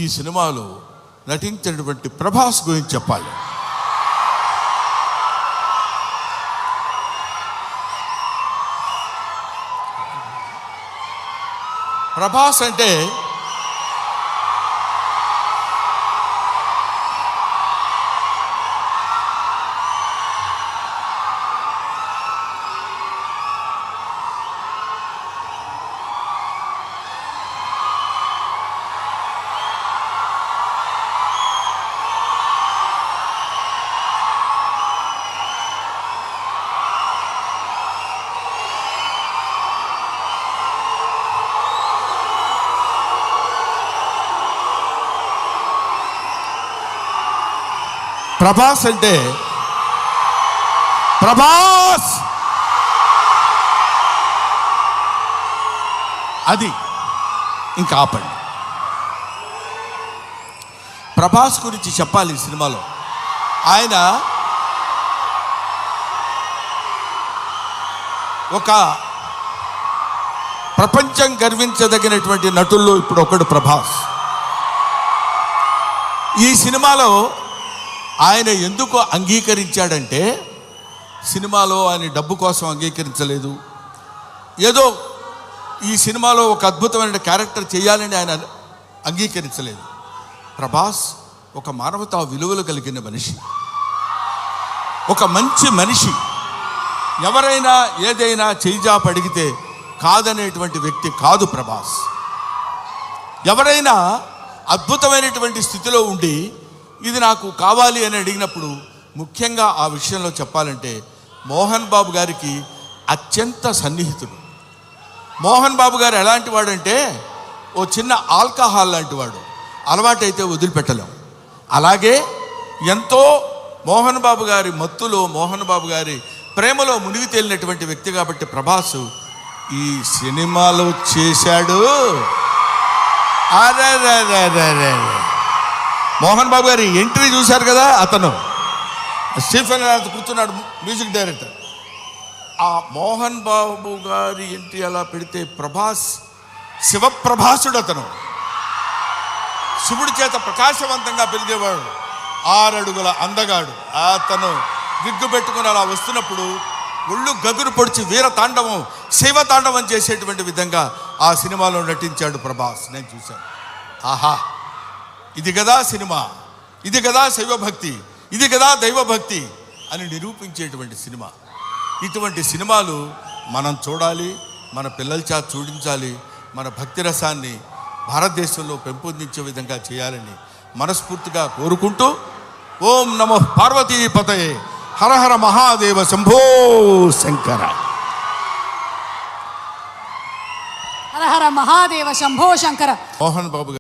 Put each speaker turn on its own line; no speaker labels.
ఈ సినిమాలో నటించినటువంటి ప్రభాస్ గురించి చెప్పాలి. ప్రభాస్ అంటే ప్రభాస్ అది ఇంకా ఆపండి. ప్రభాస్ గురించి చెప్పాలి. ఈ సినిమాలో ఆయన ఒక ప్రపంచం గర్వించదగినటువంటి నటుల్లో ఇప్పుడు ఒకడు ప్రభాస్. ఈ సినిమాలో ఆయన ఎందుకు అంగీకరించాడంటే, సినిమాలో ఆయన డబ్బు కోసం అంగీకరించలేదు. ఏదో ఈ సినిమాలో ఒక అద్భుతమైన క్యారెక్టర్ చేయాలని ఆయన అంగీకరించలేదు. ప్రభాస్ ఒక మానవతా విలువలు కలిగిన మనిషి, ఒక మంచి మనిషి. ఎవరైనా ఏదైనా చేయిజాప అడిగితే కాదనేటువంటి వ్యక్తి కాదు ప్రభాస్. ఎవరైనా అద్భుతమైనటువంటి స్థితిలో ఉండి ఇది నాకు కావాలి అని అడిగినప్పుడు, ముఖ్యంగా ఆ విషయంలో చెప్పాలంటే మోహన్ బాబు గారికి అత్యంత సన్నిహితుడు. మోహన్ బాబు గారు ఎలాంటి వాడంటే, ఓ చిన్న ఆల్కహాల్ లాంటి వాడు, అలవాటైతే వదిలిపెట్టలేం. అలాగే ఎంతో మోహన్ బాబు గారి మత్తులో, మోహన్ బాబు గారి ప్రేమలో మునిగి తేలినటువంటి వ్యక్తి కాబట్టి ప్రభాస్ ఈ సినిమాలో చేశాడు. అరే మోహన్ బాబు గారి ఎంట్రీ చూశారు కదా, అతను స్టీఫెన్ కూర్చున్నాడు, మ్యూజిక్ డైరెక్టర్. ఆ మోహన్ బాబు గారి ఎంట్రీ అలా పెడితే ప్రభాస్ శివప్రభాసుడు. అతను శివుడి చేత ప్రకాశవంతంగా పెరిగేవాడు, 6 అడుగుల అందగాడు. అతను విగ్గు పెట్టుకుని అలా వస్తున్నప్పుడు ఒళ్ళు గగురు పొడిచి వీర తాండవం, శైవ తాండవం చేసేటువంటి విధంగా ఆ సినిమాలో నటించాడు ప్రభాస్. నేను చూశాను. ఆహా, ఇది కదా సినిమా, ఇది కదా శైవభక్తి, ఇది కదా దైవభక్తి అని నిరూపించేటువంటి సినిమా. ఇటువంటి సినిమాలు మనం చూడాలి, మన పిల్లల చేత చూడించాలి. మన భక్తి రసాన్ని భారతదేశంలో పెంపొందించే విధంగా చేయాలని మనస్ఫూర్తిగా కోరుకుంటూ, ఓం నమో పార్వతీపతయే, హర హర మహాదేవ, శంభో శంకర.
హర హర మహాదేవ, శంభో శంకర.
మోహన్ బాబు